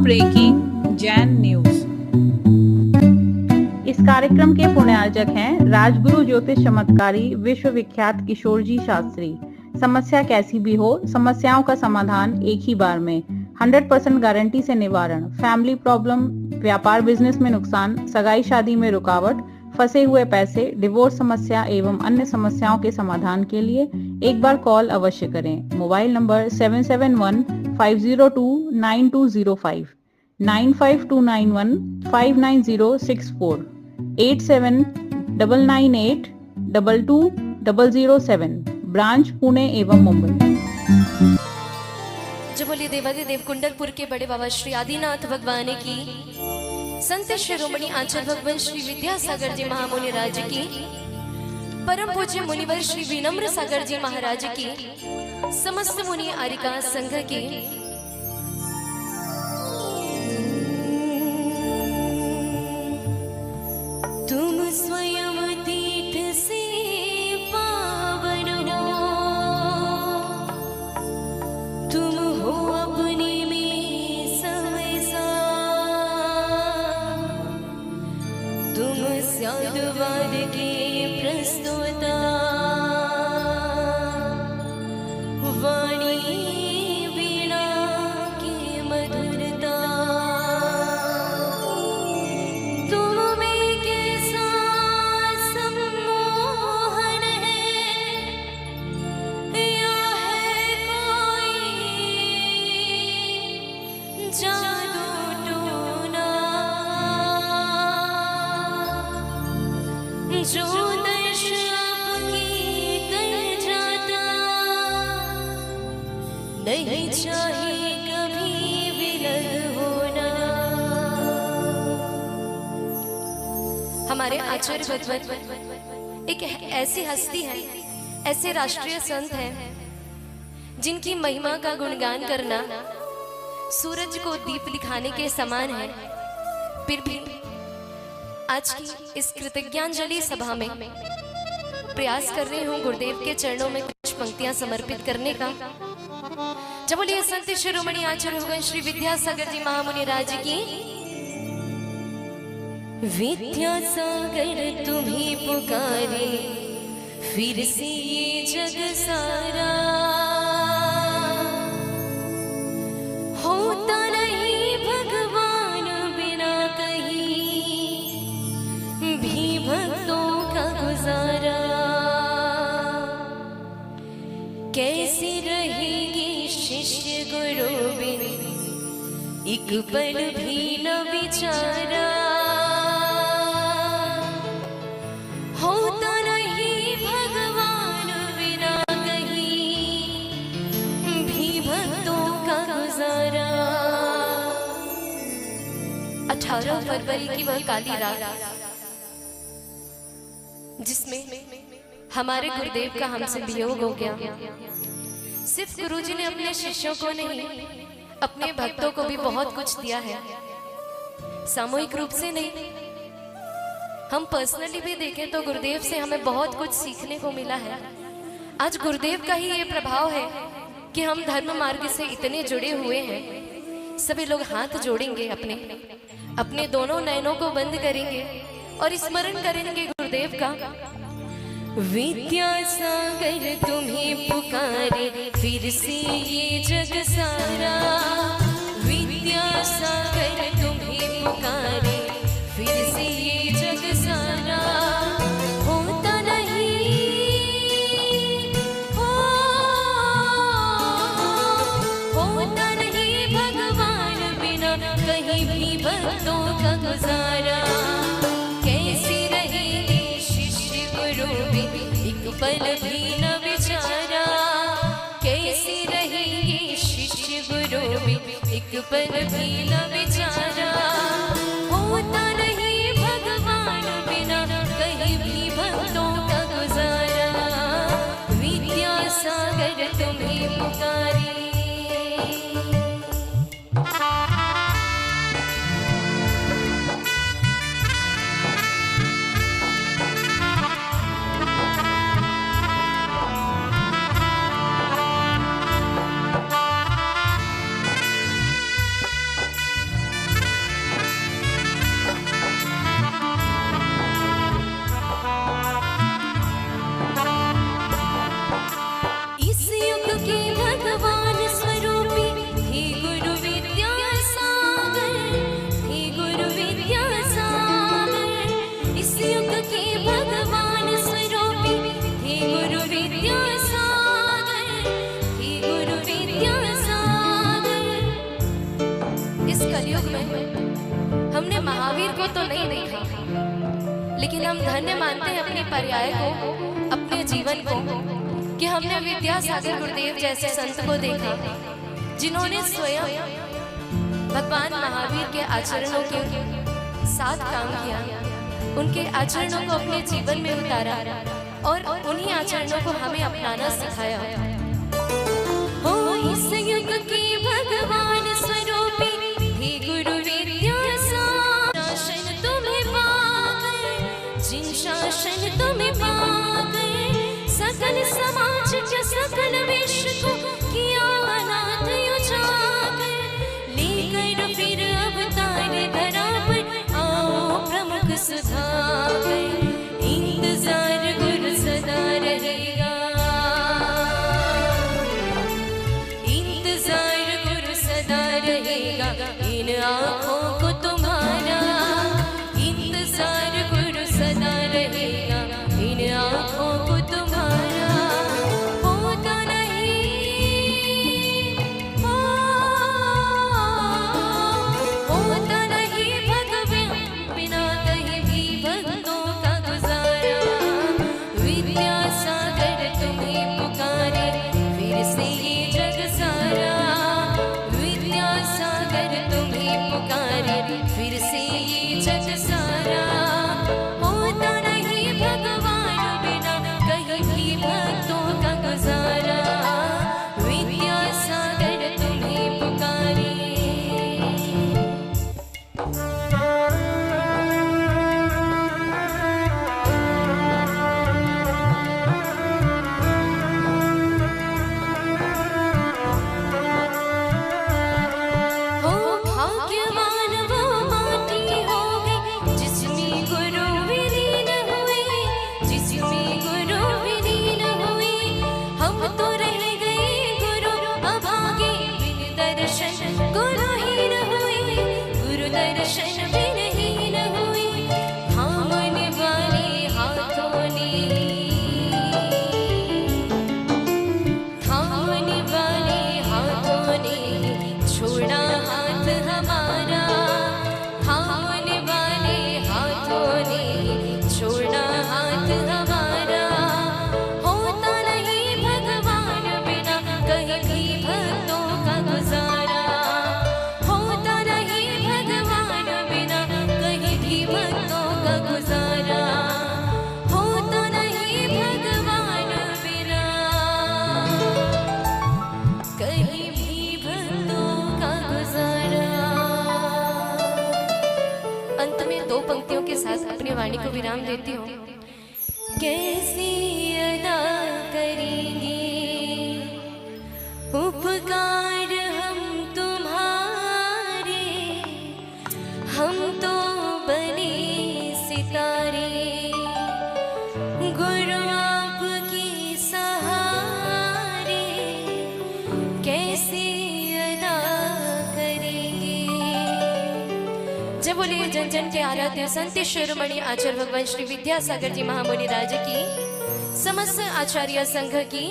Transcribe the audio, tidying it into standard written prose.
Breaking Jain news. इस कार्यक्रम के पुण्यार्जक हैं राजगुरु ज्योतिष चमत्कारी विश्वविख्यात किशोर जी शास्त्री। समस्या कैसी भी हो, समस्याओं का समाधान एक ही बार में, 100% गारंटी से निवारण। फैमिली प्रॉब्लम, व्यापार बिजनेस में नुकसान, सगाई शादी में रुकावट, फंसे हुए पैसे, डिवोर्स समस्या एवं अन्य समस्याओं के समाधान के लिए एक बार कॉल अवश्य करें। Mobile number 7715029205, 9529159064, 8799822007। ब्रांच पुणे एवं मुंबई। जो बोलिए देवादिदेव कुंडलपुर के बड़े बाबा श्री आदिनाथ भगवान की, संत शिरोमणि आचार्य भगवान श्री विद्यासागर जी महामुनि राज की, परम पूज्य मुनिवर श्री विनम्र सागर जी महाराज की, समस्त मुनि आरिका संघ की, तुम स्वयं तीर्थ से पावन हो, तुम हो अपने में समसा, तुम साधुवाद के प्रस्तुता, वाणी वीणा की मधुरता, तुम में कैसा सम्मोहन है, या है कोई जादू टोना, जो दर्श आपकी कर जाता, नहीं चाहे कभी विलग होना। हमारे आचार्य भगवत एक ऐसी हस्ती है, ऐसे राष्ट्रीय संत हैं जिनकी महिमा का गुणगान करना सूरज को दीप दिखाने के समान है। फिर भी आज की इस कृतज्ञांजलि सभा में प्रयास कर रही हूँ गुरुदेव के चरणों में कुछ पंक्तियां समर्पित करने का। जब बोलिए संत शिरोमणि आचार्य भगवान श्री विद्यासागर जी महामुनि राज की, विद्यासागर तुम्हें पुकारे, फिर से ये जग सारा, होता नहीं भगवान बिना कहीं भी भक्तों का गुजारा। कैसी रहेगी शिष्य गुरु बिन, एक पल भी न विचारा, होता नहीं भगवान बिना कहीं भी भक्तों का गुजारा। 18 फरवरी की वह काली रात जिसमें हमारे गुरुदेव का हमसे वियोग हो गया। सिर्फ गुरुजी ने अपने शिष्यों को नहीं, अपने भक्तों को भी बहुत कुछ दिया है, सामूहिक रूप से नहीं। हम पर्सनली भी देखें तो गुरुदेव से हमें बहुत कुछ सीखने को मिला है। आज गुरुदेव का ही ये प्रभाव है कि हम धर्म मार्ग से इतने जुड़े हुए हैं। सभी लोग हाथ जोड़ेंगे, अपने दोनों नयनों को बंद करेंगे और स्मरण करेंगे गुरुदेव का। विद्यासागर तुम्हें पुकारे, फिर से ये जग सारा, विद्यासागर तुम्हें पुकारे, फिर से ये जग सारा, होता नहीं होता नहीं भगवान बिना कहीं भी भक्तों का गुजारा। कैसी रहेगी शिष्य गुरु बिन, एक पल भी न विचारा, कैसी रहेगी शिष्य गुरु बिन, एक पल भी न विचारा, होता नहीं भगवान बिना कहीं भी भक्तों का गुजारा। विद्यासागर तुम्हें पुकारे। इस कलयुग में हमने महावीर को तो नहीं देखा, लेकिन हम धन्य मानते हैं अपने पर्याय को, अपने जीवन को, कि हमने विद्यासागर गुरुदेव जैसे संत को देखा जिन्होंने स्वयं भगवान महावीर के आचरणों के साथ काम किया, उनके आचरणों को अपने जीवन में उतारा और उन्हीं आचरणों को हमें अपनाना सिखाया। हो इस युग के भगवान स्वरूपी हे गुरु शासन तुम्हें पा गए, जिन शासन तुम्हें पा गए, सकल समाज के सकल विश्व को किया अनाथ उजागर, लेकर फिर अवतार धरा पर आओ प्रमुख सुधाकर, इंतजार गुरु सदा रहेगा, इंतजार गुरु सदा रहेगा, इन आँखों को तुम्हारा, इंतजार गुरु सदा रहेगा, इन आँखों को तुम्हारा, होता नहीं होता नहीं भगवान बिना कहीं भी भक्तों का गुजारा, विद्यासागर तुम्हें पुकारे फिर से ये जग सारा, विद्यासागर तुम्हें पुकारे फिर से ये जग सारा, होता नहीं भगवान बिना कहीं भी भक्तों का गुजारा, विद्यासागर तुम्हें पुकारे। हो भाग्यवान वो माटी हो गई जिसमें गुरु विलीन हुए, जिसमें गुरु विलीन हुए, हम तो रह गए गुरु अभागे, बिन दर्शन गुरुहीन हुए, गुरु दर्शन बिनहीन हुए, थामने वाले हाथों ने, थामने वाले हाथों ने छोड़ा हाथ हमारा, थामने वाले हाथों ने छोड़ा हाथ हमारा, होता नहीं भगवान बिना कहीं भी भक्तों का गुजारा, होता नहीं भगवान बिना कहीं भी भक्तों का गुजारा, होता नहीं भगवान बिना कहीं भी भक्तों का गुजारा। अंत में दो पंक्तियों के साथ अपनी वाणी को विराम देती हूँ। कैसी अदा करेंगे उपकार हम तुम्हारे, हम तो बने सितारे, गुरु आपके सहारे, कैसे अदा करेंगे। जय बोलिए जन जन के आराध्य संत शिरोमणि आचार्य भगवान श्री विद्यासागर जी महामुनि राज की, समस्त आचार्य संघ की